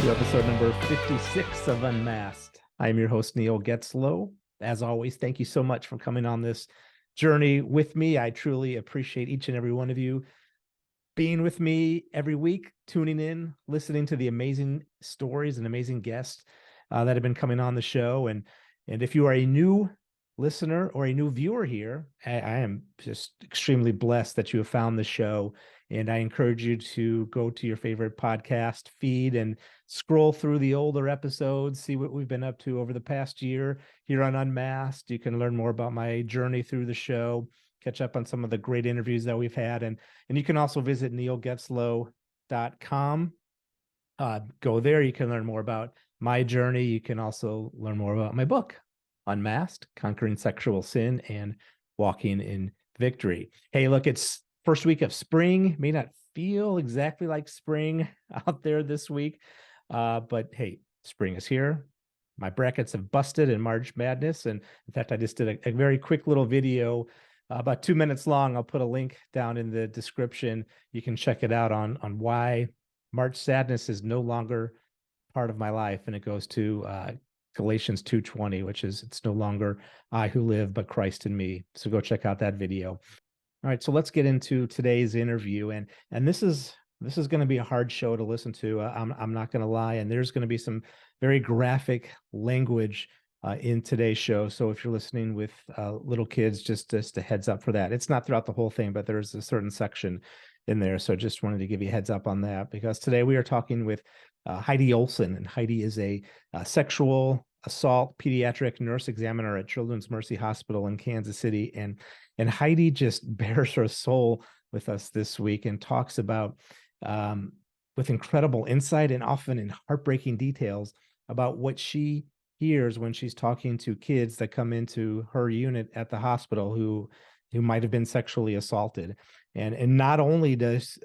to episode number 56 of Unmasked. I am your host, Neil Getzlow. As always, thank you so much for coming on this journey with me. I truly appreciate each and every one of you being with me every week, tuning in, listening to the amazing stories and amazing guests that have been coming on the show. And if you are a new listener or a new viewer here, I am just extremely blessed that you have found the show. And I encourage you to go to your favorite podcast feed and scroll through the older episodes, see what we've been up to over the past year here on Unmasked. You can learn more about my journey through the show, catch up on some of the great interviews that we've had. And you can also visit neilgetzlow.com. Go there. You can learn more about my journey. You can also learn more about my book, Unmasked, Conquering Sexual Sin and Walking in Victory. Hey, look, it's first week of spring. May not feel exactly like spring out there this week, but hey, spring is here. My brackets have busted in March Madness. And in fact, I just did a very quick little video, about 2 minutes long. I'll put a link down in the description. You can check it out on why March Sadness is no longer part of my life. And it goes to Galatians 2:20, which is, it's no longer I who live, but Christ in me. So go check out that video. All right, so let's get into today's interview. And this is going to be a hard show to listen to. I'm not going to lie. And there's going to be some very graphic language in today's show. So if you're listening with little kids, just a heads up for that. It's not throughout the whole thing, but there's a certain section in there. So just wanted to give you a heads up on that, because today we are talking with Heidi Olson. And Heidi is a sexual assault pediatric nurse examiner at Children's Mercy Hospital in Kansas City. And Heidi just bears her soul with us this week and talks about, with incredible insight and often in heartbreaking details, about what she hears when she's talking to kids that come into her unit at the hospital who might have been sexually assaulted. And not only does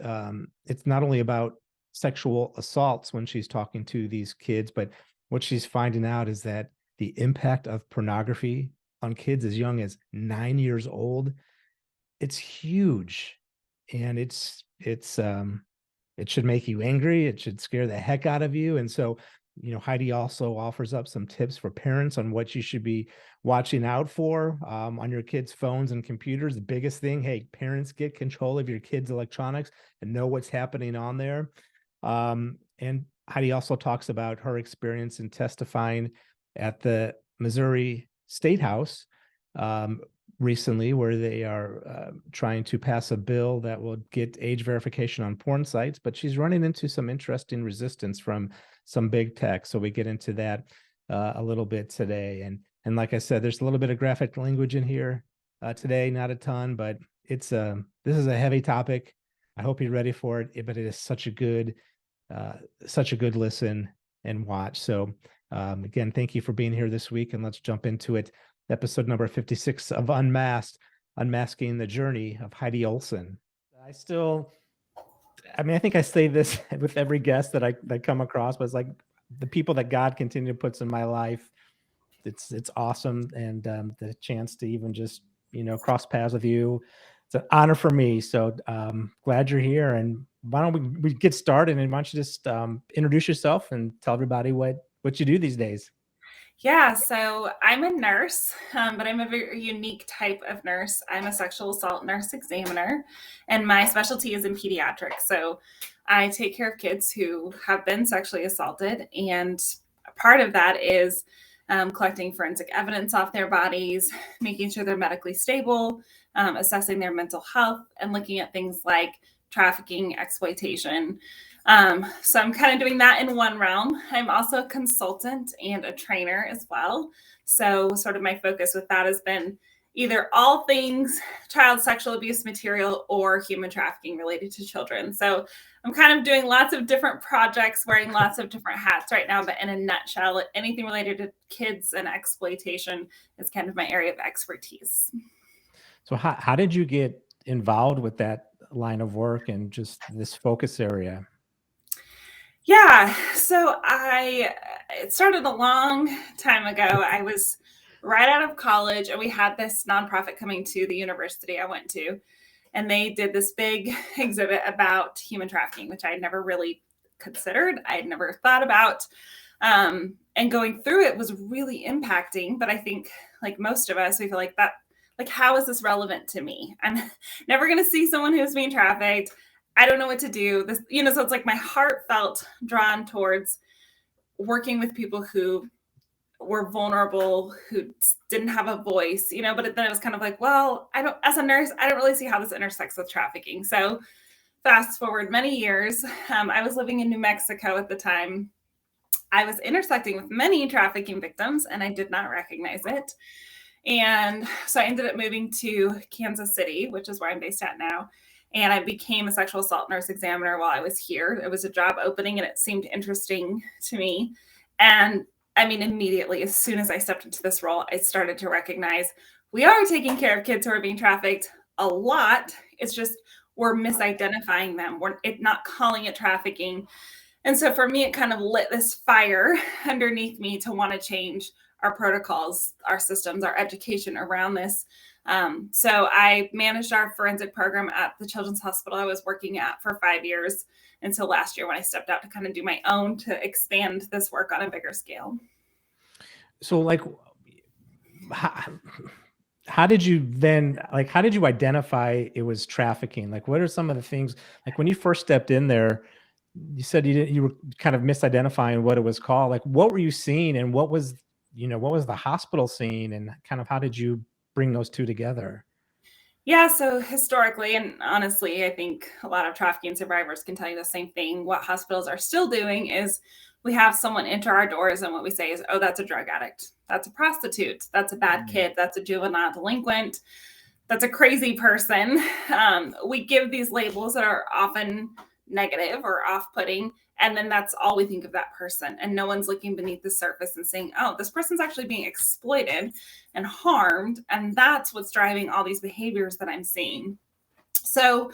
it's not only about sexual assaults when she's talking to these kids, but what she's finding out is that the impact of pornography on kids as young as 9 years old, it's huge. And it should make you angry. It should scare the heck out of you. And so, Heidi also offers up some tips for parents on what you should be watching out for on your kids' phones and computers. The biggest thing, hey, parents, get control of your kids' electronics and know what's happening on there. And Heidi also talks about her experience in testifying at the Missouri State House recently, where they are trying to pass a bill that will get age verification on porn sites, but she's running into some interesting resistance from some big tech. So we get into that a little bit today. And like I said, there's a little bit of graphic language in here today, not a ton, but this is a heavy topic. I hope you're ready for it, but it is such a good listen and watch. So again, thank you for being here this week, and let's jump into it. Episode number 56 of Unmasked, Unmasking the Journey of Heidi Olson. I think I say this with every guest that I come across, but it's like the people that God continually puts in my life. It's awesome. And the chance to even just, cross paths with you, it's an honor for me. So glad you're here. And why don't we get started, and why don't you just introduce yourself and tell everybody what you do these days? Yeah, so I'm a nurse, but I'm a very unique type of nurse. I'm a sexual assault nurse examiner, and my specialty is in pediatric. So I take care of kids who have been sexually assaulted, and a part of that is collecting forensic evidence off their bodies, making sure they're medically stable, assessing their mental health, and looking at things like trafficking, exploitation. So I'm kind of doing that in one realm. I'm also a consultant and a trainer as well. So sort of my focus with that has been either all things child sexual abuse material or human trafficking related to children. So I'm kind of doing lots of different projects, wearing lots of different hats right now, but in a nutshell, anything related to kids and exploitation is kind of my area of expertise. So how did you get involved with that line of work and just this focus area? Yeah, so it started a long time ago. I was right out of college, and we had this nonprofit coming to the university I went to, and they did this big exhibit about human trafficking, which I had never really considered, I had never thought about. And going through it was really impacting. But I think, like most of us, we feel like that, like, how is this relevant to me? I'm never going to see someone who's being trafficked. I don't know what to do. This, so it's like my heart felt drawn towards working with people who were vulnerable, who didn't have a voice, but then it was kind of like, well, as a nurse, I don't really see how this intersects with trafficking. So fast forward many years, I was living in New Mexico at the time. I was intersecting with many trafficking victims, and I did not recognize it. And so I ended up moving to Kansas City, which is where I'm based at now. And I became a sexual assault nurse examiner while I was here. It was a job opening, and it seemed interesting to me. And I mean, immediately, as soon as I stepped into this role, I started to recognize we are taking care of kids who are being trafficked a lot. It's just we're misidentifying them. We're not calling it trafficking. And so for me, it kind of lit this fire underneath me to want to change our protocols, our systems, our education around this. So I managed our forensic program at the children's hospital I was working at for 5 years until last year when I stepped out to kind of do my own to expand this work on a bigger scale. So like, how did you identify it was trafficking? Like, what are some of the things, like when you first stepped in there, you said you were kind of misidentifying what it was called. Like, what were you seeing, and what was the hospital seeing, and kind of how did you bring those two together? Yeah, so historically, and honestly, I think a lot of trafficking survivors can tell you the same thing. What hospitals are still doing is we have someone enter our doors, and what we say is, oh, that's a drug addict. That's a prostitute. That's a bad kid. That's a juvenile delinquent. That's a crazy person. We give these labels that are often negative or off-putting, and then that's all we think of that person. And no one's looking beneath the surface and saying, oh, this person's actually being exploited and harmed. And that's what's driving all these behaviors that I'm seeing. So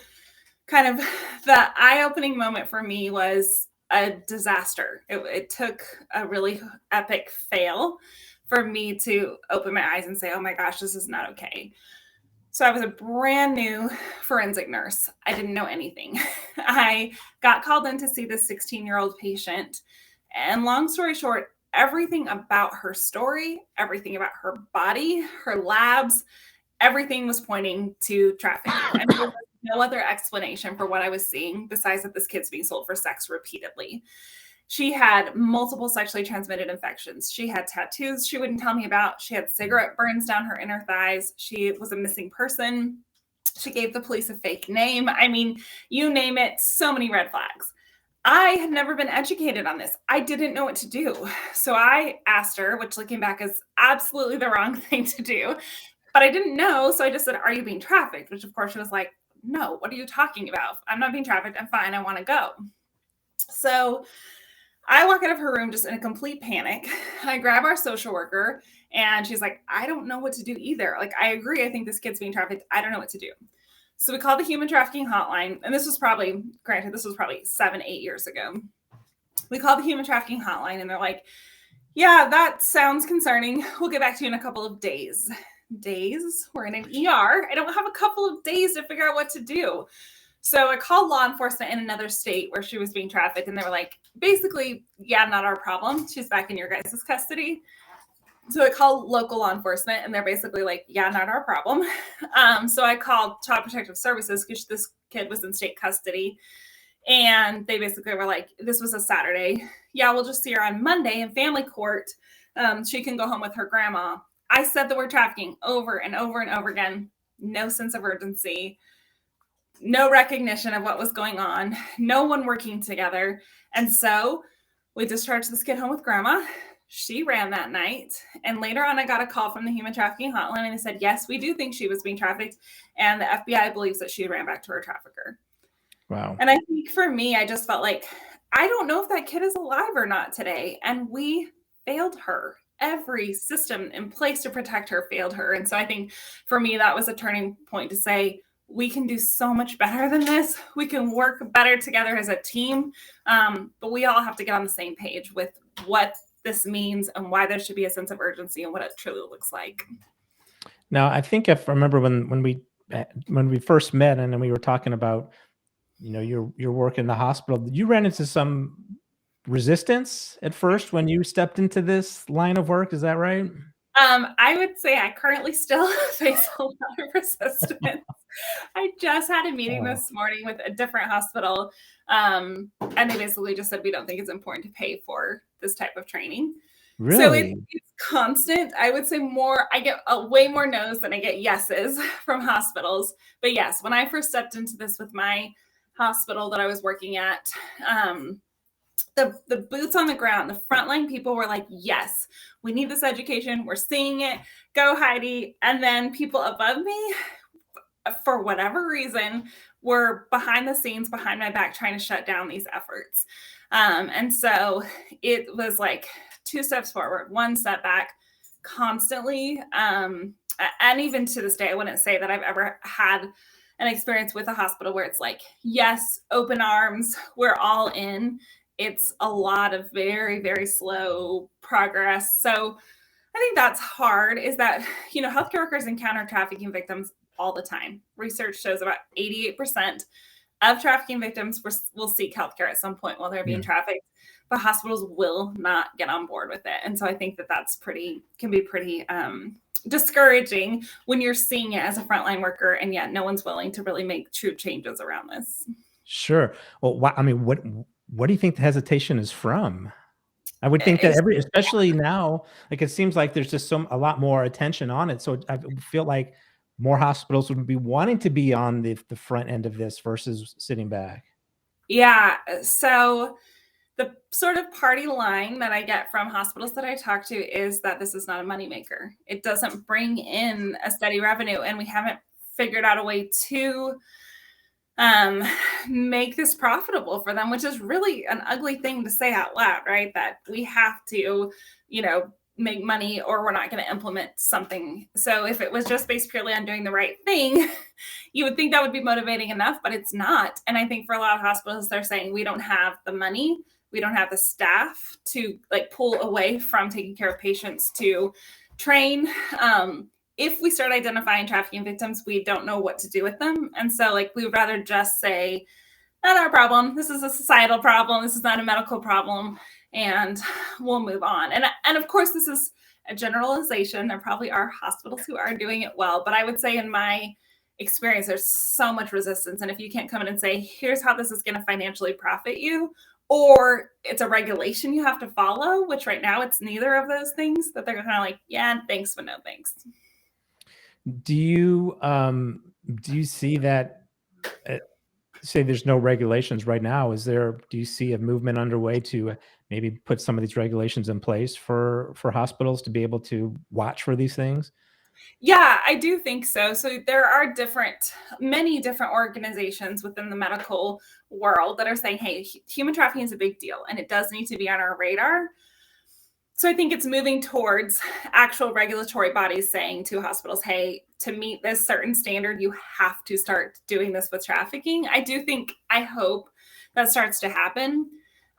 kind of the eye-opening moment for me was a disaster. It took a really epic fail for me to open my eyes and say, oh my gosh, this is not okay. So I was a brand new forensic nurse. I didn't know anything. I got called in to see this 16-year-old patient. And long story short, everything about her story, everything about her body, her labs, everything was pointing to trafficking. And there was no other explanation for what I was seeing besides that this kid's being sold for sex repeatedly. She had multiple sexually transmitted infections. She had tattoos she wouldn't tell me about. She had cigarette burns down her inner thighs. She was a missing person. She gave the police a fake name. I mean, you name it, so many red flags. I had never been educated on this. I didn't know what to do. So I asked her, which looking back is absolutely the wrong thing to do, but I didn't know. So I just said, are you being trafficked? Which of course she was like, no, what are you talking about? I'm not being trafficked. I'm fine. I want to go. So I walk out of her room just in a complete panic. I grab our social worker, and she's like, I don't know what to do either. Like, I agree. I think this kid's being trafficked. I don't know what to do. So we called the human trafficking hotline. And this was probably 7, 8 years ago. We called the human trafficking hotline, and they're like, yeah, that sounds concerning. We'll get back to you in a couple of days. Days? We're in an ER. I don't have a couple of days to figure out what to do. So I called law enforcement in another state where she was being trafficked, and they were like, basically, yeah, not our problem. She's back in your guys' custody. So I called local law enforcement, and they're basically like, yeah, not our problem. So I called Child Protective Services because this kid was in state custody. And they basically were like, this was a Saturday. Yeah, we'll just see her on Monday in family court. She can go home with her grandma. I said the word trafficking over and over and over again. No sense of urgency. No recognition of what was going on, no one working together. And so we discharged this kid home with grandma. She ran that night. And later on, I got a call from the human trafficking hotline, and they said, yes, we do think she was being trafficked. And the FBI believes that she ran back to her trafficker. Wow. And I think for me, I just felt like, I don't know if that kid is alive or not today. And we failed her. Every system in place to protect her failed her. And so I think for me, that was a turning point to say, we can do so much better than this. We can work better together as a team. But we all have to get on the same page with what this means and why there should be a sense of urgency and what it truly looks like. Now, I think if I remember when we first met, and then we were talking about your work in the hospital, you ran into some resistance at first when you stepped into this line of work. Is that right? I would say I currently still face a lot of resistance. I just had a meeting Oh, this morning with a different hospital, and they basically just said we don't think it's important to pay for this type of training. So really? it's constant. I would say more. I get way more no's than I get yeses from hospitals. But yes, when I first stepped into this with my hospital that I was working at, the boots on the ground, the frontline people were like, yes, we need this education. We're seeing it. Go, Heidi. And then people above me, for whatever reason, were behind the scenes, behind my back, trying to shut down these efforts. And so it was like two steps forward, one step back constantly. And even to this day, I wouldn't say that I've ever had an experience with a hospital where it's like, yes, open arms, we're all in. It's a lot of very, very slow progress. So I think that's hard is that, healthcare workers encounter trafficking victims all the time. Research shows about 88% of trafficking victims will seek healthcare at some point while they're being Yeah. trafficked, but hospitals will not get on board with it. And so I think that can be pretty discouraging when you're seeing it as a frontline worker and yet no one's willing to really make true changes around this. Sure. Well, I mean, what do you think the hesitation is from? I would think that It's especially now, like, it seems like there's just a lot more attention on it. So I feel like more hospitals would be wanting to be on the front end of this versus sitting back. Yeah. So the sort of party line that I get from hospitals that I talk to is that this is not a moneymaker. It doesn't bring in a steady revenue, and we haven't figured out a way to um, make this profitable for them, which is really an ugly thing to say out loud, right? That we have to, make money or we're not going to implement something. So if it was just based purely on doing the right thing, you would think that would be motivating enough, but it's not. And I think for a lot of hospitals, they're saying we don't have the money, we don't have the staff to like pull away from taking care of patients to train. If we start identifying trafficking victims, we don't know what to do with them. And so like we would rather just say, not our problem. This is a societal problem. This is not a medical problem. And we'll move on. And of course, this is a generalization. There probably are hospitals who are doing it well, but I would say in my experience, there's so much resistance. And if you can't come in and say, here's how this is going to financially profit you, or it's a regulation you have to follow, which right now it's neither of those things, that they're kind of like, yeah, thanks, but no thanks. Do you see that, uh, say there's no regulations right now, do you see a movement underway to maybe put some of these regulations in place for hospitals to be able to watch for these things? Yeah, I do think so. So there are many different organizations within the medical world that are saying, hey, human trafficking is a big deal and it does need to be on our radar. So I think it's moving towards actual regulatory bodies saying to hospitals, hey, to meet this certain standard, you have to start doing this with trafficking. I hope that starts to happen.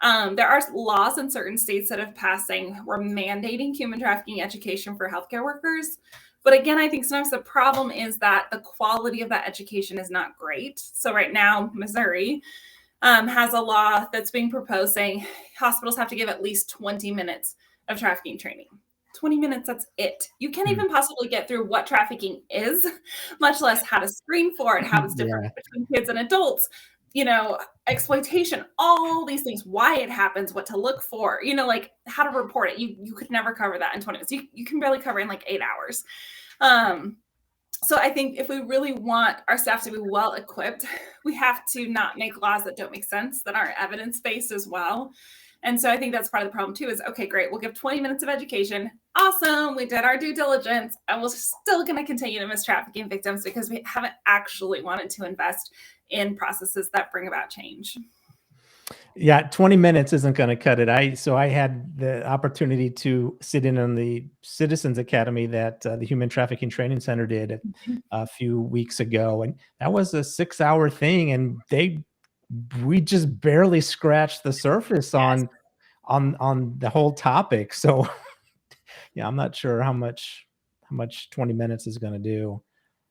There are laws in certain states that have passed saying we're mandating human trafficking education for healthcare workers. But again, I think sometimes the problem is that the quality of that education is not great. So right now, Missouri has a law that's being proposed saying hospitals have to give at least 20 minutes of trafficking training. 20 minutes, that's it. You can't Hmm. even possibly get through what trafficking is, much less how to screen for it, how it's different Yeah. between kids and adults, exploitation, all these things, why it happens, what to look for, like how to report it. You could never cover that in 20 minutes. You can barely cover it in like 8 hours. So I think if we really want our staff to be well equipped, we have to not make laws that don't make sense, that aren't evidence based as well. And so I think that's part of the problem too is, okay, great. We'll give 20 minutes of education. Awesome. We did our due diligence and we're still going to continue to miss trafficking victims because we haven't actually wanted to invest in processes that bring about change. Yeah, 20 minutes isn't gonna cut it. I had the opportunity to sit in on the Citizens Academy that, the Human Trafficking Training Center did a few weeks ago, and that was a 6-hour thing, and we just barely scratched the surface Yes, on the whole topic. So, yeah, I'm not sure how much 20 minutes is gonna do,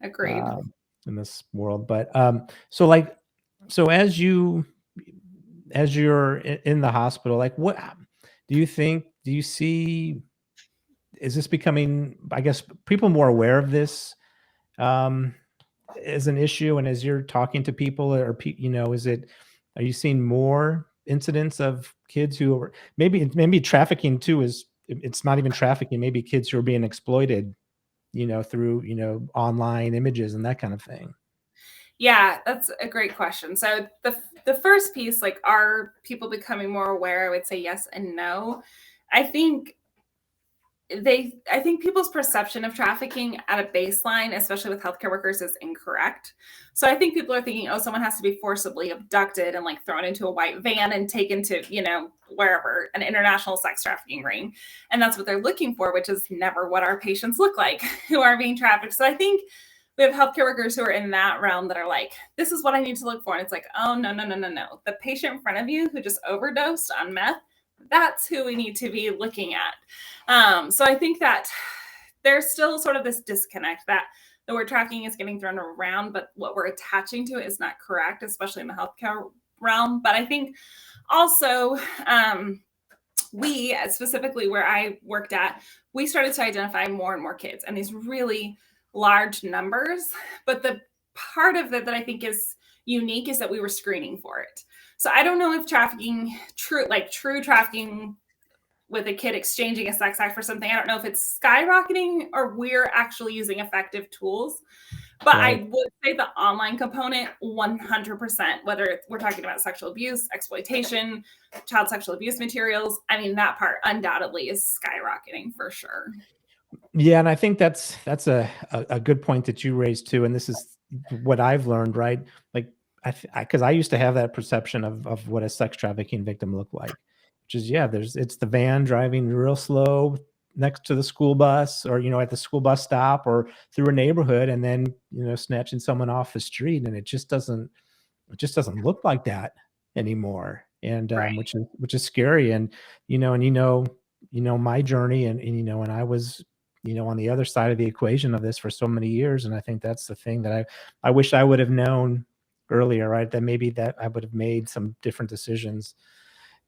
agreed. um, in this world, but, so, like, So as you're in the hospital, like what do you see, is this becoming, I guess, people more aware of this um, as an issue? And as you're talking to people, or are you seeing more incidents of kids who are maybe trafficking too? It's not even trafficking, maybe kids who are being exploited, through, online images and that kind of thing. Yeah, that's a great question. So the first piece, like, are people becoming more aware? I would say yes and no. I think I think people's perception of trafficking at a baseline, especially with healthcare workers, is incorrect. So I think people are thinking, oh, someone has to be forcibly abducted and like thrown into a white van and taken to, wherever, an international sex trafficking ring. And that's what they're looking for, which is never what our patients look like who are being trafficked. So I think we have healthcare workers who are in that realm that are like, this is what I need to look for. And it's like, oh, no, no, no, no, no. The patient in front of you who just overdosed on meth, that's who we need to be looking at. So I think that there's still sort of this disconnect that the word trafficking is getting thrown around, but what we're attaching to it is not correct, especially in the healthcare realm. But I think also, we, specifically where I worked at, we started to identify more and more kids and these really large numbers. But the part of it that I think is unique is that we were screening for it. So I don't know if trafficking, true trafficking with a kid exchanging a sex act for something, I don't know if it's skyrocketing or we're actually using effective tools. But Right. I would say the online component, 100%, whether we're talking about sexual abuse, exploitation, child sexual abuse materials, I mean, that part undoubtedly is skyrocketing for sure. Yeah, and I think that's a good point that you raised too. And this is what I've learned, right? Like, because I used to have that perception of what a sex trafficking victim looked like, which is, yeah, it's the van driving real slow next to the school bus, or at the school bus stop, or through a neighborhood, and then snatching someone off the street, and it just doesn't look like that anymore. And Right. which is scary. And my journey, and I was on the other side of the equation of this for so many years. And I think that's the thing that I wish I would have known earlier, right? That maybe that I would have made some different decisions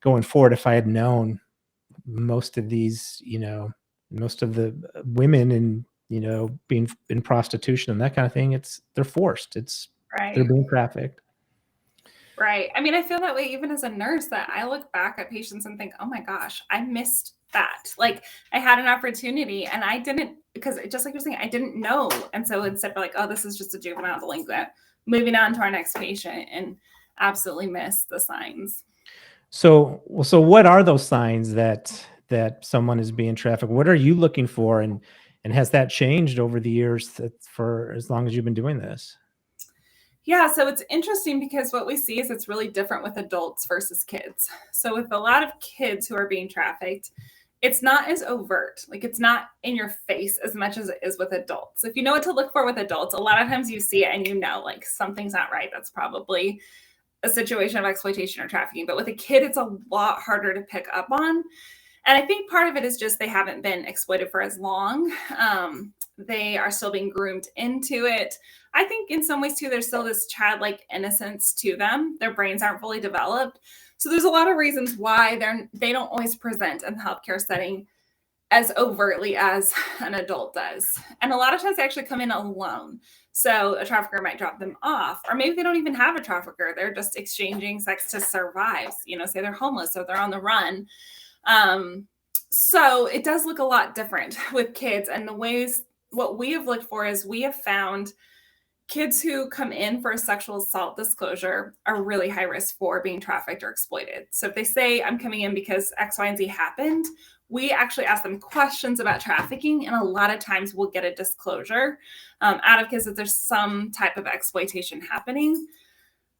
going forward if I had known most of these, most of the women and being in prostitution and that kind of thing. They're forced. They're Right. being trafficked. Right. I mean, I feel that way even as a nurse, that I look back at patients and think, oh my gosh, I missed that. Like, I had an opportunity and I didn't, because just like you're saying, I didn't know. And so instead of like, oh, this is just a juvenile delinquent, moving on to our next patient and absolutely missed the signs. So what are those signs that someone is being trafficked? What are you looking for, and has that changed over the years, for as long as you've been doing this? Yeah, so it's interesting because what we see is it's really different with adults versus kids. So with a lot of kids who are being trafficked, it's not as overt. Like, it's not in your face as much as it is with adults. If you know what to look for with adults, a lot of times you see it and like something's not right. That's probably a situation of exploitation or trafficking. But with a kid, it's a lot harder to pick up on. And I think part of it is just they haven't been exploited for as long. They are still being groomed into it. I think in some ways too, there's still this childlike innocence to them. Their brains aren't fully developed. So there's a lot of reasons why they don't always present in the healthcare setting as overtly as an adult does. And a lot of times they actually come in alone. So a trafficker might drop them off, or maybe they don't even have a trafficker. They're just exchanging sex to survive. Say they're homeless or they're on the run. Um, so it does look a lot different with kids. And the ways, what we have looked for is we have found kids who come in for a sexual assault disclosure are really high risk for being trafficked or exploited. So if they say, I'm coming in because X, Y, and Z happened, we actually ask them questions about trafficking. And a lot of times we'll get a disclosure out of kids that there's some type of exploitation happening.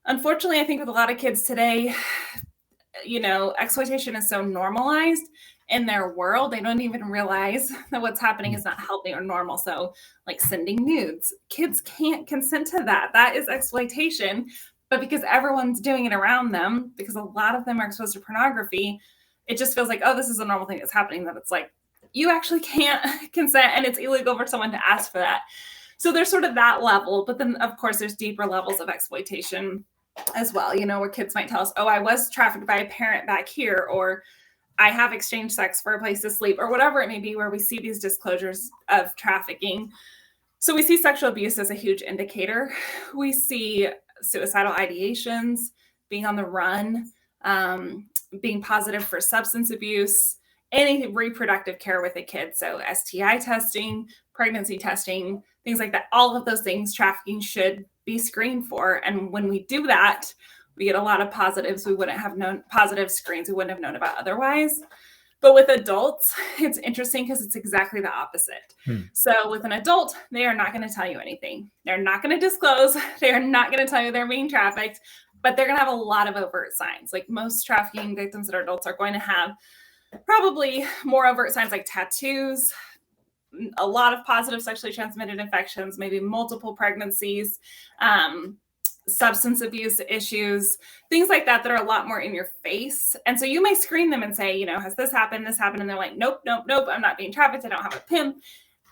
Unfortunately, I think with a lot of kids today, exploitation is so normalized in their world, they don't even realize that what's happening is not healthy or normal. So, like sending nudes, kids can't consent to that. That is exploitation. But because everyone's doing it around them, because a lot of them are exposed to pornography, it just feels like, oh, this is a normal thing that's happening. That it's like, you actually can't consent and it's illegal for someone to ask for that. So there's sort of that level. But then, of course, there's deeper levels of exploitation as well, where kids might tell us, oh, I was trafficked by a parent back here, or I have exchanged sex for a place to sleep, or whatever it may be, where we see these disclosures of trafficking. So we see sexual abuse as a huge indicator. We see suicidal ideations, being on the run, being positive for substance abuse, any reproductive care with a kid. So STI testing, pregnancy testing, things like that. All of those things trafficking should be screened for. And when we do that, we get a lot of positives we wouldn't have known, positive screens we wouldn't have known about otherwise. But with adults, it's interesting because it's exactly the opposite. So with an adult, they are not going to tell you anything. They're not going to disclose. They are not going to tell you they're being trafficked, but they're going to have a lot of overt signs. Like most trafficking victims that are adults are going to have probably more overt signs like tattoos, a lot of positive sexually transmitted infections, maybe multiple pregnancies, substance abuse issues, things like that are a lot more in your face. And so you may screen them and say, has this happened? And they're like, nope, nope, nope. I'm not being trafficked. I don't have a pimp.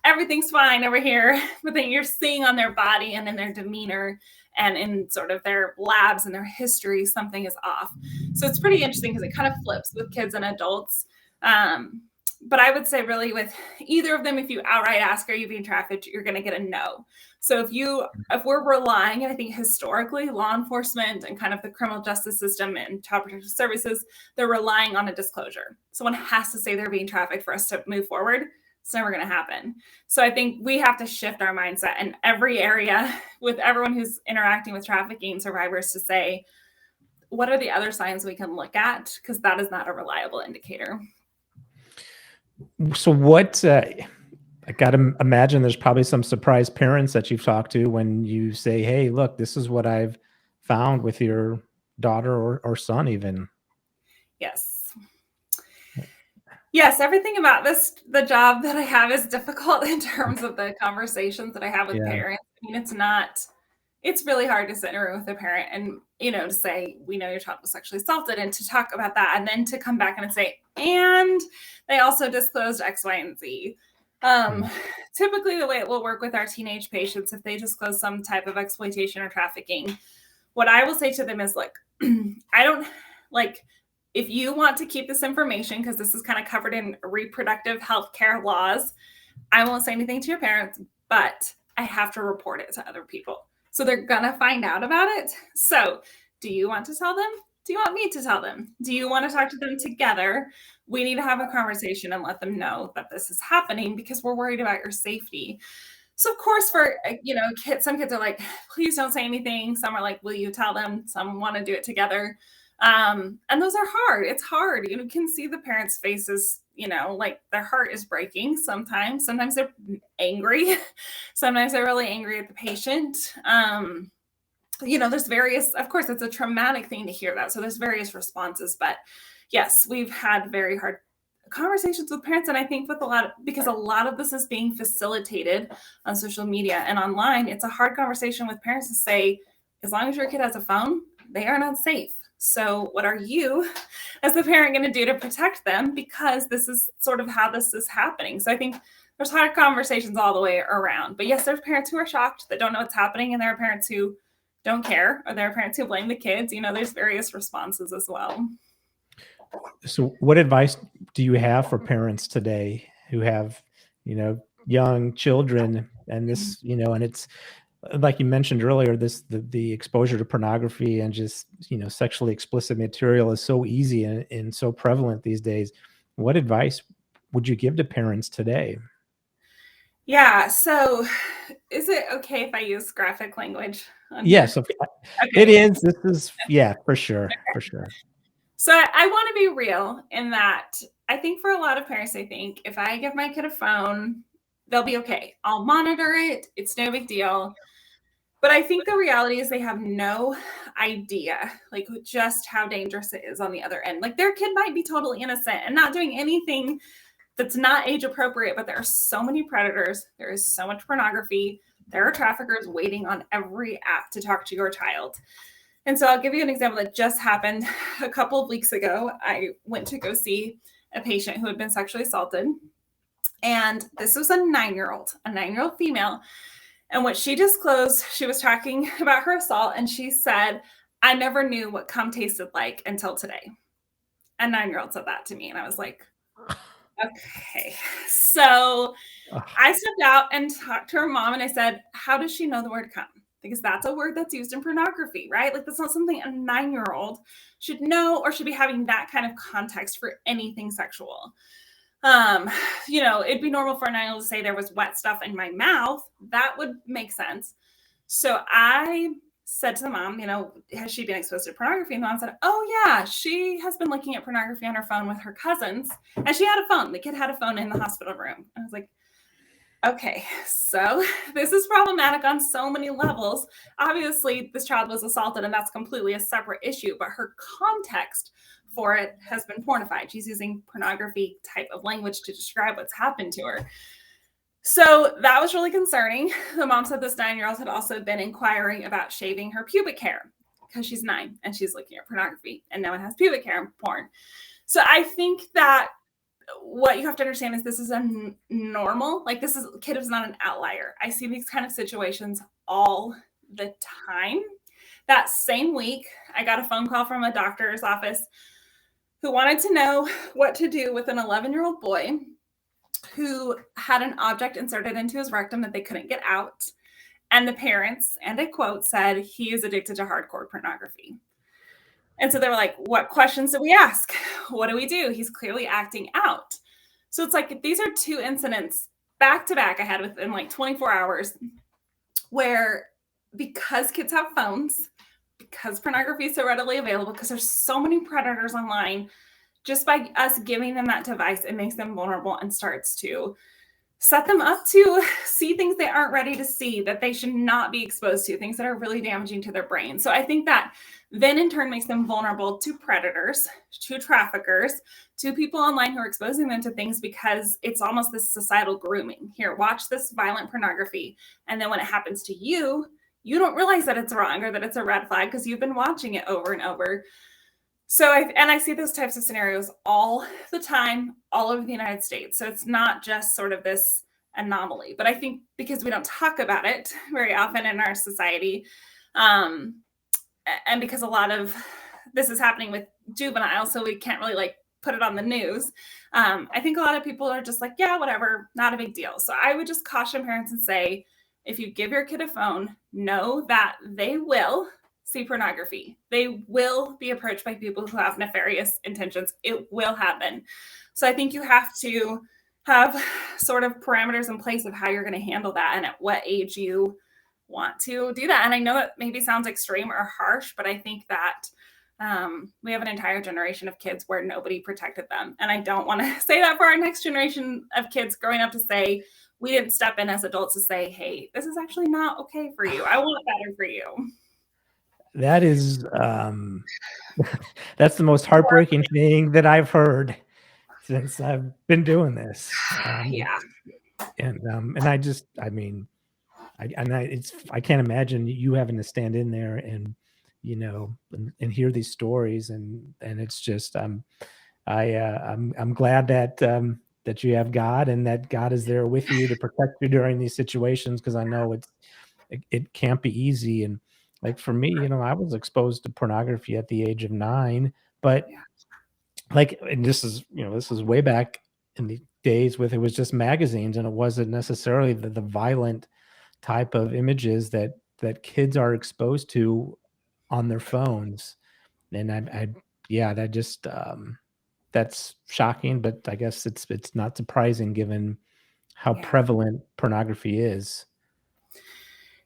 Everything's fine over here. But then you're seeing on their body and in their demeanor and in sort of their labs and their history, something is off. So it's pretty interesting because it kind of flips with kids and adults. But I would say really with either of them, if you outright ask, are you being trafficked, you're going to get a no. So if we're relying, and I think historically law enforcement and kind of the criminal justice system and child protective services, they're relying on a disclosure. Someone has to say they're being trafficked for us to move forward. It's never going to happen. So I think we have to shift our mindset in every area with everyone who's interacting with trafficking survivors to say, what are the other signs we can look at? Because that is not a reliable indicator. So what, I got to imagine there's probably some surprised parents that you've talked to when you say, hey, look, this is what I've found with your daughter or son even. Yes. Yes, everything about the job that I have is difficult in terms of the conversations that I have with parents. I mean, it's really hard to sit in a room with a parent and, to say, we know your child was sexually assaulted and to talk about that and then to come back and say, and they also disclosed X, Y, and Z. Typically the way it will work with our teenage patients, if they disclose some type of exploitation or trafficking, what I will say to them is, look, if you want to keep this information, because this is kind of covered in reproductive health care laws, I won't say anything to your parents, but I have to report it to other people. So they're going to find out about it. So do you want to tell them? Do you want me to tell them? Do you want to talk to them together? We need to have a conversation and let them know that this is happening because we're worried about your safety. So of course, for, some kids are like, please don't say anything. Some are like, will you tell them? Some want to do it together. And those are hard. It's hard. You can see the parents' faces, like their heart is breaking sometimes. Sometimes they're angry. Sometimes they're really angry at the patient. There's various, of course, it's a traumatic thing to hear that. So there's various responses. But yes, we've had very hard conversations with parents. And I think because a lot of this is being facilitated on social media and online, it's a hard conversation with parents to say, as long as your kid has a phone, they are not safe. So what are you as the parent going to do to protect them? Because this is sort of how this is happening. So I think there's hard conversations all the way around. But yes, there's parents who are shocked that don't know what's happening. And there are parents who don't care, or there are parents who blame the kids. There's various responses as well. So what advice do you have for parents today who have, young children and this, and it's, like you mentioned earlier, the exposure to pornography and just, sexually explicit material is so easy and so prevalent these days. What advice would you give to parents today? Yeah. So is it okay if I use graphic language? Yes, okay. It is. This is, for sure. Okay. For sure. So I want to be real in that I think for a lot of parents, they think if I give my kid a phone, they'll be okay. I'll monitor it. It's no big deal. But I think the reality is they have no idea, like, just how dangerous it is on the other end. Like, their kid might be totally innocent and not doing anything that's not age appropriate, but there are so many predators. There is so much pornography. There are traffickers waiting on every app to talk to your child. And so I'll give you an example that just happened a couple of weeks ago. I went to go see a patient who had been sexually assaulted. And this was a 9-year-old female. And what she disclosed, she was talking about her assault, and she said, I never knew what cum tasted like until today. A 9-year-old said that to me, and I was like, okay. So Ugh. I stepped out and talked to her mom, and I said, how does she know the word cum? Because that's a word that's used in pornography, right? Like, that's not something a 9-year-old should know or should be having that kind of context for anything sexual. Um, it'd be normal for a 9-year-old to say there was wet stuff in my mouth. That would make sense. So I said to the mom, has she been exposed to pornography? And the mom said, oh, yeah, she has been looking at pornography on her phone with her cousins. And she had a phone. The kid had a phone in the hospital room. I was like, okay, so this is problematic on so many levels. Obviously, this child was assaulted, and that's completely a separate issue, but her context for it has been pornified. She's using pornography type of language to describe what's happened to her. So that was really concerning. The mom said this 9-year-old had also been inquiring about shaving her pubic hair because she's 9 and she's looking at pornography, and no one has pubic hair in porn. So I think that what you have to understand is this is a normal, like, kid is not an outlier. I see these kind of situations all the time. That same week, I got a phone call from a doctor's office who wanted to know what to do with an 11-year-old boy who had an object inserted into his rectum that they couldn't get out. And the parents, and I quote, said he is addicted to hardcore pornography. And so they were like, what questions do we ask? What do we do? He's clearly acting out. So it's like, these are 2 incidents back to back I had within like 24 hours where, because kids have phones, because pornography is so readily available, because there's so many predators online, just by us giving them that device, it makes them vulnerable and starts to set them up to see things they aren't ready to see, that they should not be exposed to, things that are really damaging to their brain. So I think that then in turn makes them vulnerable to predators, to traffickers, to people online who are exposing them to things, because it's almost this societal grooming. Here, watch this violent pornography. And then when it happens to you, you don't realize that it's wrong or that it's a red flag because you've been watching it over and over. So I see those types of scenarios all the time, all over the United States. So it's not just sort of this anomaly, but I think because we don't talk about it very often in our society, and because a lot of this is happening with juveniles, so we can't really like put it on the news. I think a lot of people are just like, yeah, whatever, not a big deal. So I would just caution parents and say, if you give your kid a phone, know that they will see pornography. They will be approached by people who have nefarious intentions. It will happen. So I think you have to have sort of parameters in place of how you're going to handle that and at what age you want to do that. And I know it maybe sounds extreme or harsh, but I think that we have an entire generation of kids where nobody protected them. And I don't want to say that for our next generation of kids growing up, to say we didn't step in as adults to say, hey, this is actually not okay for you. I want better for you. That is, that's the most heartbreaking thing that I've heard since I've been doing this. Yeah. And I mean, I can't imagine you having to stand in there and, and hear these stories, and it's just, I'm glad that, that you have God, and that God is there with you to protect you during these situations. Cause I know it can't be easy. And like for me, I was exposed to pornography at the age of 9, but Yeah. like, and this is way back in the days with, it was just magazines, and it wasn't necessarily the violent type of images that kids are exposed to on their phones. And yeah, that just, that's shocking, but I guess it's not surprising given how Yeah. prevalent pornography is.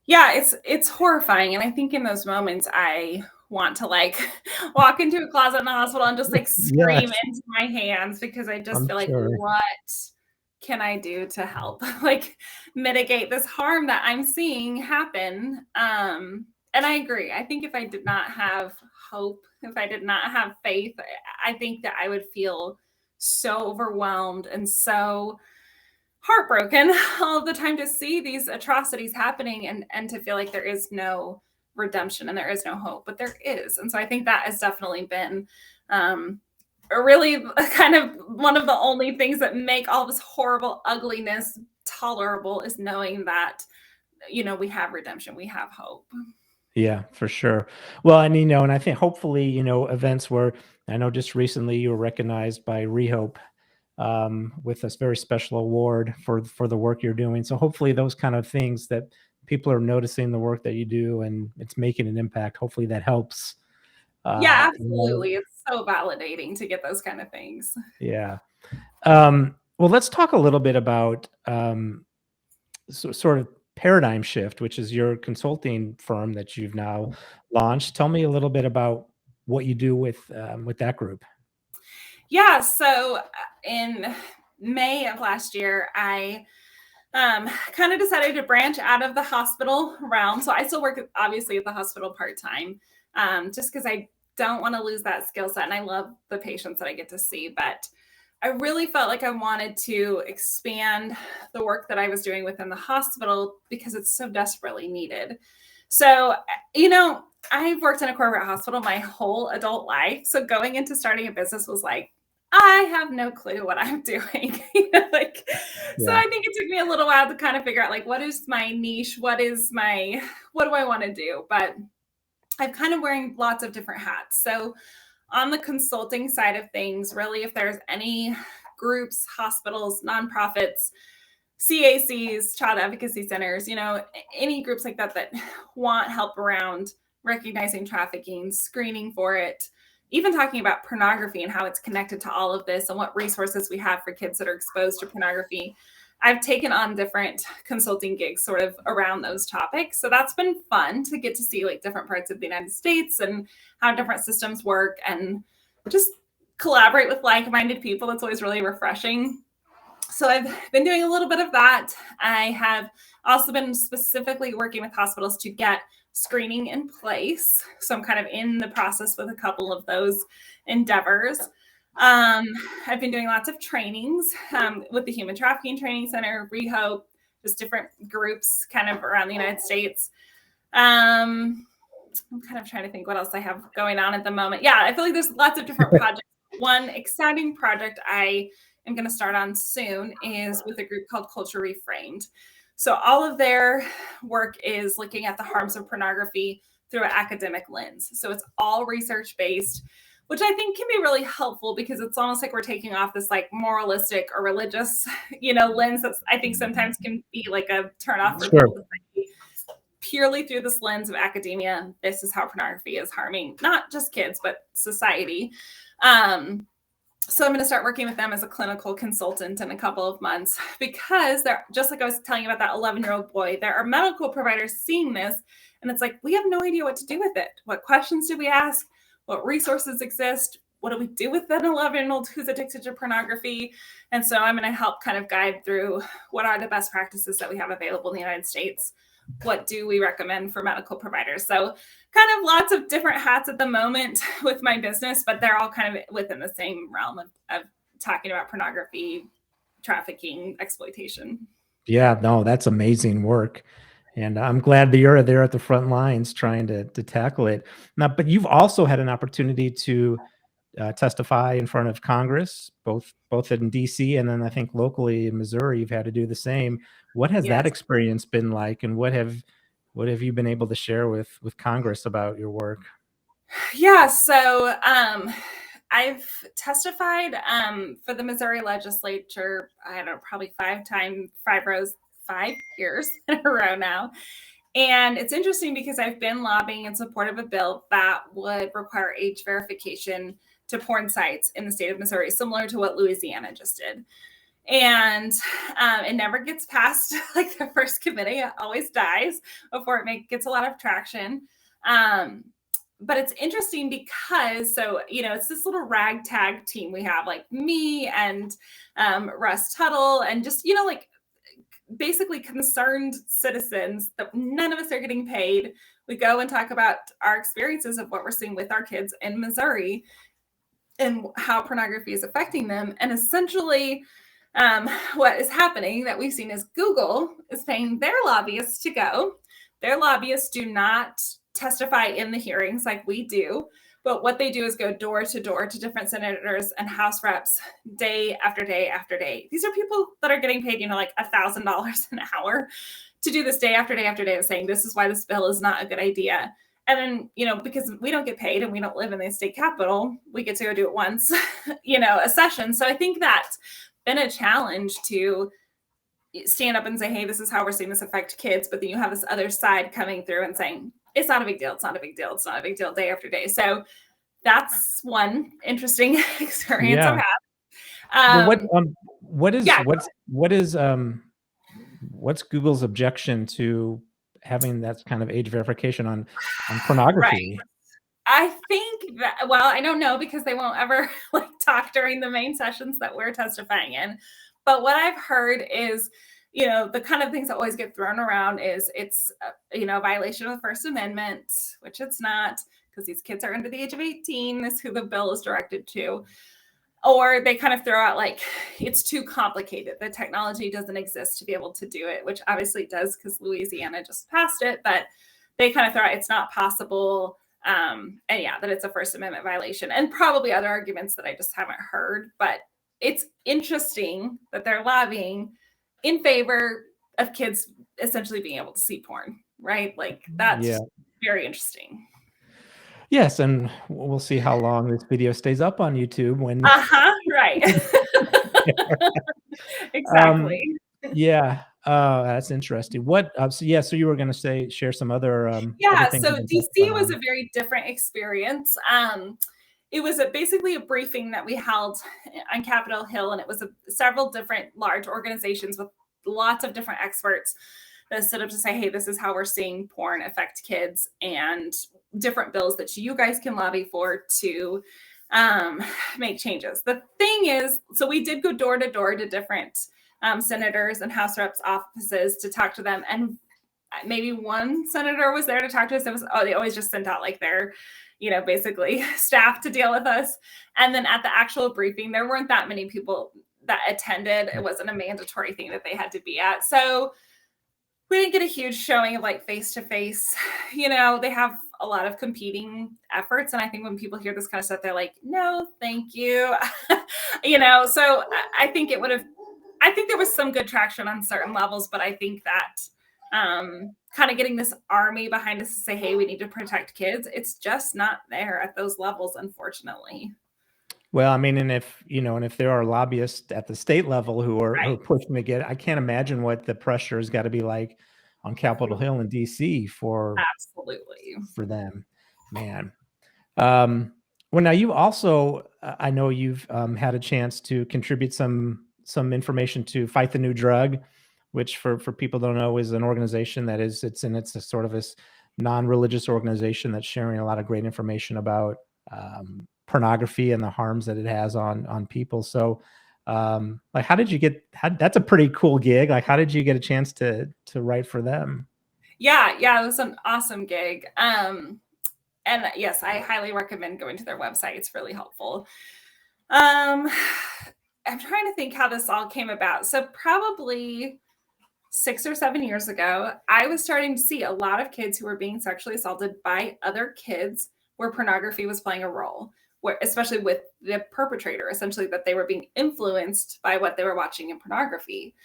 Yeah, it's horrifying. And I think in those moments I want to like walk into a closet in the hospital and just like scream Yes, into my hands, because I just I'm feel like, sure. what can I do to help like mitigate this harm that I'm seeing happen? And I agree. I think if I did not have hope, if I did not have faith, I think that I would feel so overwhelmed and so heartbroken all of the time to see these atrocities happening, and to feel like there is no redemption and there is no hope, but there is. And so I think that has definitely been really kind of one of the only things that make all this horrible ugliness tolerable, is knowing that we have redemption, we have hope. Yeah, for sure. Well, and and I think hopefully, events where I know just recently you were recognized by Rehope with this very special award for the work you're doing. So hopefully those kind of things that people are noticing the work that you do and it's making an impact. Hopefully that helps. Yeah, You know, absolutely. It's so validating to get those kind of things. yeah. Well, let's talk a little bit about sort of paradigm shift, which is your consulting firm that you've now launched. Tell me a little bit about what you do with that group. Yeah, so in May of last year, I kind of decided to branch out of the hospital realm. So I still work obviously at the hospital part time, just because I don't want to lose that skill set, and I love the patients that I get to see. But I really felt like I wanted to expand the work that I was doing within the hospital because it's so desperately needed. So, you know, I've worked in a corporate hospital my whole adult life. So going into starting a business was like, I have no clue what I'm doing. Like, so Yeah. I think it took me a little while to kind of figure out like what is my niche, what do I want to do? But I'm kind of wearing lots of different hats. So on the consulting side of things, really, if there's any groups, hospitals, nonprofits, CACs, child advocacy centers, any groups like that that want help around recognizing trafficking, screening for it, even talking about pornography and how it's connected to all of this and what resources we have for kids that are exposed to pornography. I've taken on different consulting gigs sort of around those topics. So that's been fun to get to see like different parts of the United States and how different systems work and just collaborate with like-minded people. That's always really refreshing. So I've been doing a little bit of that. I have also been specifically working with hospitals to get screening in place. So I'm kind of in the process with a couple of those endeavors. Um, I've been doing lots of trainings with the Human Trafficking Training Center, Rehope, just different groups kind of around the United States. I'm kind of trying to think what else I have going on at the moment. Yeah, I feel like there's lots of different projects. One exciting project I am going to start on soon is with a group called Culture Reframed. So all of their work is looking at the harms of pornography through an academic lens. So it's all research based, which I think can be really helpful because it's almost like we're taking off this like moralistic or religious, lens that I think sometimes can be like a turn off for Sure. people to say, purely through this lens of academia, this is how pornography is harming not just kids, but society. So I'm going to start working with them as a clinical consultant in a couple of months because they're just like I was telling you about that 11-year-old boy. There are medical providers seeing this, and it's like, we have no idea what to do with it. What questions do we ask? What resources exist? What do we do with an 11-year-old who's addicted to pornography? And so I'm going to help kind of guide through what are the best practices that we have available in the United States. What do we recommend for medical providers? So kind of lots of different hats at the moment with my business, but they're all kind of within the same realm of talking about pornography, trafficking, exploitation. Yeah, no, that's amazing work. And I'm glad that you're there at the front lines trying to tackle it. Now, but you've also had an opportunity to testify in front of Congress, both in DC and then I think locally in Missouri, you've had to do the same. What has that Yes. experience been like, and what have you been able to share with Congress about your work? Yeah. So I've testified for the Missouri legislature, I don't know, probably 5 years in a row now. And it's interesting because I've been lobbying in support of a bill that would require age verification to porn sites in the state of Missouri, similar to what Louisiana just did. And it never gets past like the first committee. It always dies before gets a lot of traction. Um, but it's interesting because it's this little ragtag team we have, like me and Russ Tuttle, and just like basically concerned citizens that none of us are getting paid. We go and talk about our experiences of what we're seeing with our kids in Missouri and how pornography is affecting them. And essentially, what is happening that we've seen is Google is paying their lobbyists to go. Their lobbyists do not testify in the hearings like we do. But what they do is go door to door to different senators and House reps day after day after day. These are people that are getting paid, like $1,000 an hour to do this day after day after day of saying, this is why this bill is not a good idea. And then, because we don't get paid and we don't live in the state capitol, we get to go do it once, a session. So I think that's been a challenge to stand up and say, hey, this is how we're seeing this affect kids. But then you have this other side coming through and saying, it's not a big deal. It's not a big deal. It's not a big deal day after day. So that's one interesting experience I've had. What's Google's objection to having that kind of age verification on pornography? Right. I think that, I don't know, because they won't ever talk during the main sessions that we're testifying in. But what I've heard is, the kind of things that always get thrown around is it's, a violation of the First Amendment, which it's not, because these kids are under the age of 18, is who the bill is directed to. Or they kind of throw out it's too complicated. The technology doesn't exist to be able to do it, which obviously it does, because Louisiana just passed it. But they kind of throw out it's not possible. And that it's a First Amendment violation, and probably other arguments that I just haven't heard. But it's interesting that they're lobbying in favor of kids essentially being able to see porn, right? That's very interesting. Yes, and we'll see how long this video stays up on YouTube when. Right. Exactly. That's interesting. So you were going to share some other. So DC was a very different experience. It was basically a briefing that we held on Capitol Hill, and it was several different large organizations with lots of different experts that stood up to say, hey, this is how we're seeing porn affect kids, and different bills that you guys can lobby for to make changes. The thing is, so we did go door to door to different senators and House reps offices to talk to them, and maybe one senator was there to talk to us. They always just sent out their basically staff to deal with us. And then at the actual briefing, there weren't that many people that attended. It wasn't a mandatory thing that they had to be at. So we didn't get a huge showing of face-to-face. They have a lot of competing efforts. And I think when people hear this kind of stuff, they're like, no, thank you. So I think there was some good traction on certain levels, but I think that kind of getting this army behind us to say, hey, we need to protect kids, it's just not there at those levels, unfortunately. Well, I mean, and if there are lobbyists at the state level who are pushing to get, I can't imagine what the pressure has got to be like on Capitol Hill in DC for them, man. Well, now you also, I know you've had a chance to contribute some information to Fight the New Drug, which for people don't know is an organization that it's a sort of this non-religious organization that's sharing a lot of great information about pornography and the harms that it has on people. So how did you that's a pretty cool gig. How did you get a chance to write for them? Yeah, it was an awesome gig. And yes, I highly recommend going to their website. It's really helpful. I'm trying to think how this all came about. So probably 6 or 7 years ago, I was starting to see a lot of kids who were being sexually assaulted by other kids where pornography was playing a role, especially with the perpetrator, essentially that they were being influenced by what they were watching in pornography.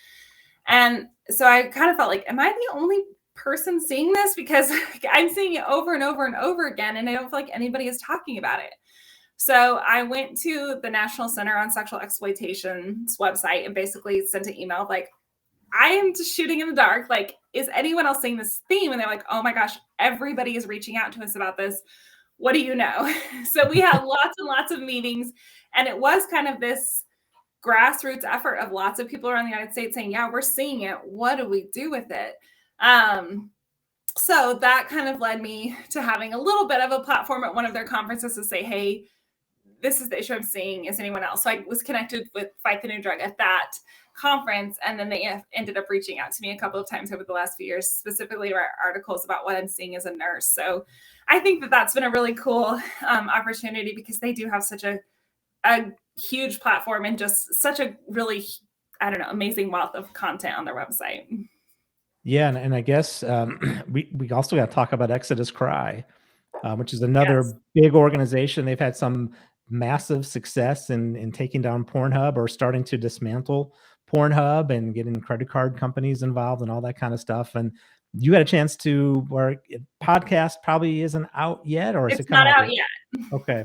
And so I kind of felt like, am I the only person seeing this? Because I'm seeing it over and over and over again, and I don't feel like anybody is talking about it. So I went to the National Center on Sexual Exploitation's website and basically sent an email I am just shooting in the dark. Is anyone else seeing this theme? And they're like, oh my gosh, everybody is reaching out to us about this. What do you know? So we had lots and lots of meetings, and it was kind of this grassroots effort of lots of people around the United States saying, yeah, we're seeing it. What do we do with it? So that kind of led me to having a little bit of a platform at one of their conferences to say, hey, this is the issue I'm seeing. Is anyone else? So I was connected with Fight the New Drug at that conference, and then they ended up reaching out to me a couple of times over the last few years, specifically write articles about what I'm seeing as a nurse. So I think that that's been a really cool opportunity, because they do have such a huge platform and just such a really, amazing wealth of content on their website. Yeah, and I guess we also got to talk about Exodus Cry. which is Yes. another big organization. They've had some massive success in taking down Pornhub or starting to dismantle Pornhub and getting credit card companies involved and all that kind of stuff. And you had a chance to, or podcast probably isn't out yet, or is it It's coming not out? out yet. Okay.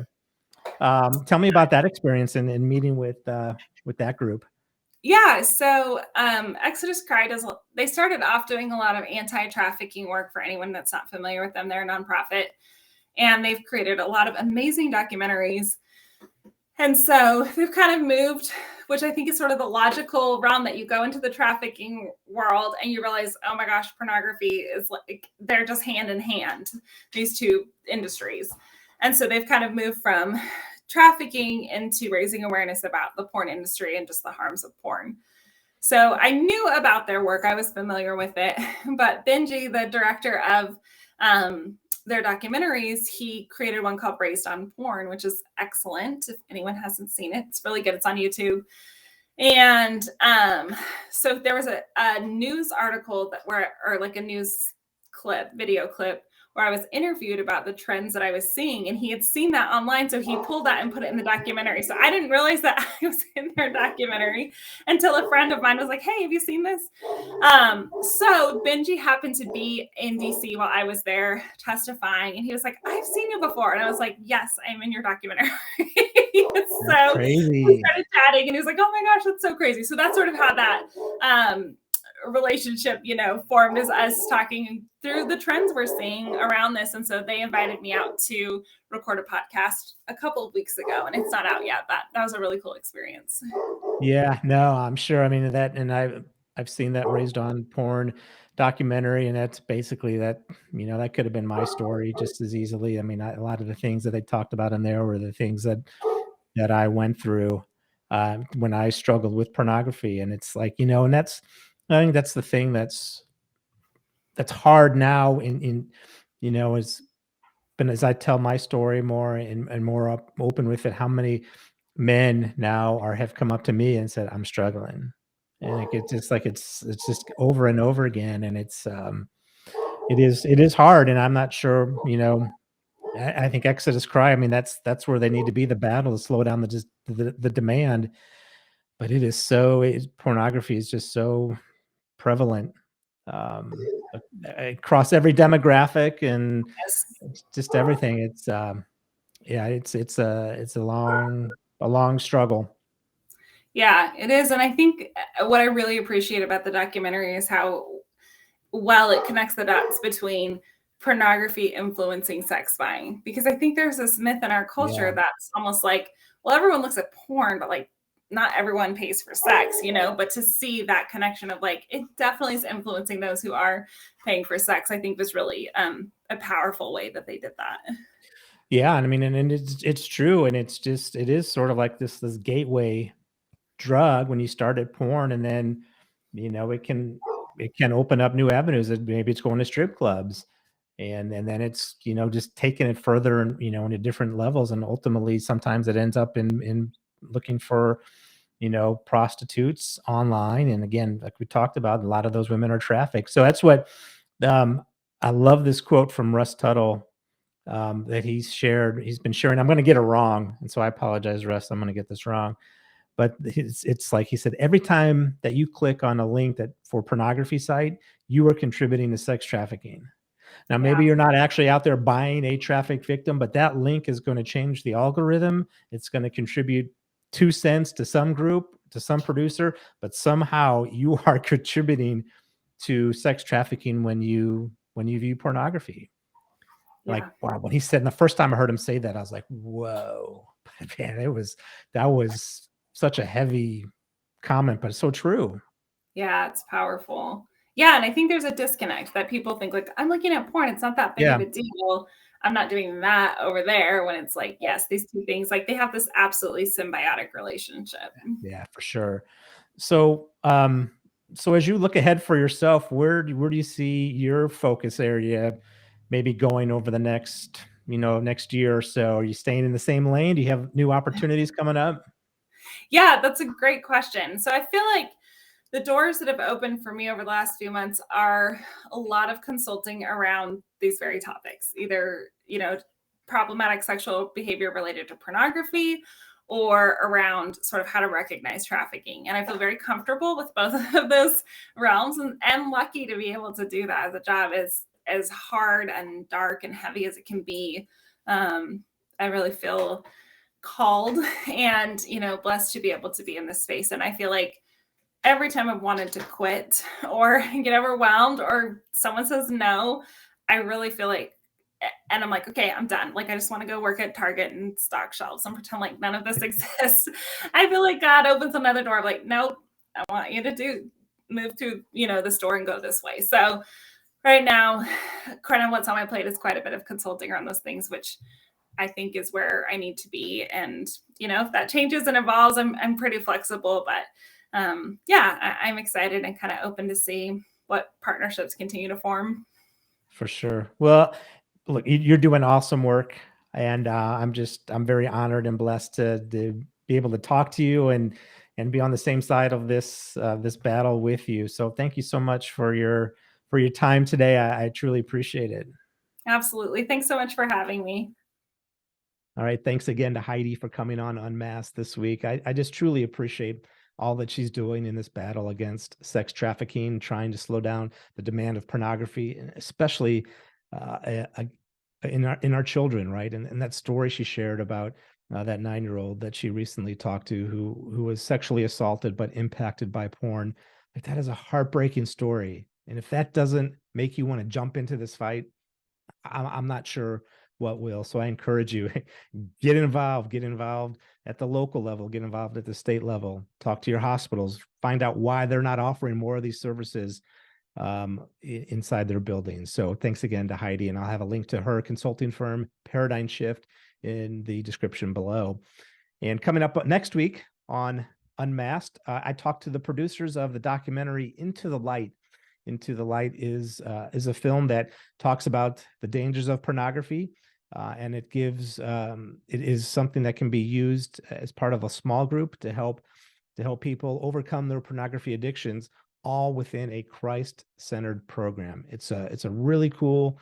Tell me about that experience in meeting with that group. Yeah, so Exodus Cry does. They started off doing a lot of anti-trafficking work. For anyone that's not familiar with them, they're a nonprofit, and they've created a lot of amazing documentaries. And so they've kind of moved, which I think is sort of the logical realm, that you go into the trafficking world and you realize, oh my gosh, pornography is like, they're just hand in hand, these two industries. And so they've kind of moved from trafficking into raising awareness about the porn industry and just the harms of porn. So I knew about their work. I was familiar with it. But Benji, the director of their documentaries, he created one called Raised on Porn, which is excellent. If anyone hasn't seen it, it's really good. It's on YouTube. And so there was a news article or like a news video clip, where I was interviewed about the trends that I was seeing, and he had seen that online. So he pulled that and put it in the documentary. So I didn't realize that I was in their documentary until a friend of mine was like, hey, have you seen this? So Benji happened to be in DC while I was there testifying, and he was like, I've seen you before. And I was like, yes, I'm in your documentary. That's So crazy. we started chatting, and he was like, oh my gosh, that's so crazy. So that's sort of how that relationship, formed, is us talking through the trends we're seeing around this. And so they invited me out to record a podcast a couple of weeks ago, and it's not out yet. That was a really cool experience. Yeah, no, I'm sure. I mean that, and I've seen that Raised on Porn documentary, and that's basically that. That could have been my story just as easily. I mean, a lot of the things that they talked about in there were the things that I went through when I struggled with pornography, and it's like, and I think that's the thing that's hard now is, but as I tell my story more and more open with it, how many men now have come up to me and said, I'm struggling. And it's just like, it's just over and over again. And it is hard. And I'm not sure, I think Exodus Cry, I mean, that's where they need to be, the battle to slow down the demand. But pornography is just so prevalent, across every demographic and Yes. just everything. It's yeah, it's a long struggle. Yeah, it is. And I think what I really appreciate about the documentary is how well it connects the dots between pornography influencing sex buying. Because I think there's this myth in our culture Yeah. that's almost like, well, everyone looks at porn, but like not everyone pays for sex, But to see that connection of like, it definitely is influencing those who are paying for sex, I think was really a powerful way that they did that. Yeah, and I mean, and it's true, and it is sort of like this gateway drug when you start at porn, and then it can open up new avenues. That maybe it's going to strip clubs, and then it's just taking it further and into different levels, and ultimately sometimes it ends up in looking for prostitutes online. And again, like we talked about, a lot of those women are trafficked. So that's what um, I love this quote from Russ Tuttle that he's been sharing. I'm going to get it wrong, and so I apologize, Russ. I'm going to get this wrong, but it's like he said, every time that you click on a link that for pornography site, you are contributing to sex trafficking. Now, maybe Yeah. you're not actually out there buying a traffic victim, but that link is going to change the algorithm. It's going to contribute 2 cents to some group, to some producer, but somehow you are contributing to sex trafficking when you view pornography. Like, Yeah. wow, when he said, and the first time I heard him say that, I was like, whoa, man, that was such a heavy comment, but it's so true. Yeah, it's powerful. Yeah, and I think there's a disconnect that people think like, I'm looking at porn, it's not that big Yeah. of a deal. I'm not doing that over there, when it's like, yes, these two things, like they have this absolutely symbiotic relationship. Yeah, for sure. So, so as you look ahead for yourself, where do you see your focus area maybe going over the next year or so? Are you staying in the same lane? Do you have new opportunities coming up? Yeah, that's a great question. So I feel like the doors that have opened for me over the last few months are a lot of consulting around these very topics, either problematic sexual behavior related to pornography or around sort of how to recognize trafficking. And I feel very comfortable with both of those realms and lucky to be able to do that as a job, as hard and dark and heavy as it can be. I really feel called and, blessed to be able to be in this space. And I feel like every time I've wanted to quit or get overwhelmed or someone says no, I really feel like, and I'm like, okay, I'm done. Like, I just want to go work at Target and stock shelves and pretend like none of this exists. I feel like God opens another door. I'm like, nope, I want you to move through, the store and go this way. So right now, kind of what's on my plate is quite a bit of consulting around those things, which I think is where I need to be. And, if that changes and evolves, I'm pretty flexible, but I'm excited and kind of open to see what partnerships continue to form. For sure. Well, look, you're doing awesome work, and I'm very honored and blessed to be able to talk to you and be on the same side of this battle with you. So thank you so much for your time today. I truly appreciate it. Absolutely. Thanks so much for having me. All right. Thanks again to Heidi for coming on Unmasked this week. I just truly appreciate all that she's doing in this battle against sex trafficking, trying to slow down the demand of pornography, and especially in our children, right? And that story she shared about that 9-year-old that she recently talked to who was sexually assaulted but impacted by porn. Like, that is a heartbreaking story. And if that doesn't make you want to jump into this fight, I'm not sure what will. So I encourage you, get involved at the local level, get involved at the state level, talk to your hospitals, find out why they're not offering more of these services inside their buildings. So thanks again to Heidi, and I'll have a link to her consulting firm, Paradigm Shift, in the description below. And coming up next week on Unmasked, I talked to the producers of the documentary Into the Light. Into the Light is a film that talks about the dangers of pornography, and it is something that can be used as part of a small group to help people overcome their pornography addictions, all within a Christ-centered program. It's a really cool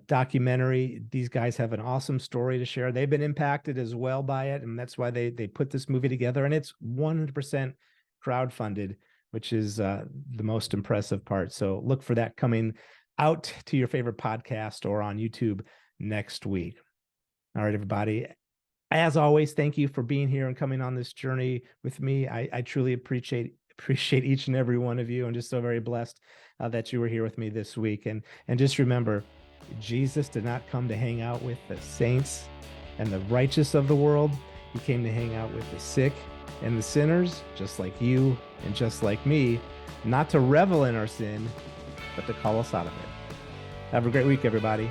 documentary. These guys have an awesome story to share. They've been impacted as well by it, and that's why they put this movie together. And it's 100% crowdfunded, which is the most impressive part. So look for that coming out to your favorite podcast or on YouTube next week. All right, everybody. As always, thank you for being here and coming on this journey with me. I truly appreciate each and every one of you. I'm just so very blessed that you were here with me this week. And just remember, Jesus did not come to hang out with the saints and the righteous of the world. He came to hang out with the sick and the sinners, just like you and just like me, not to revel in our sin, but to call us out of it. Have a great week, everybody.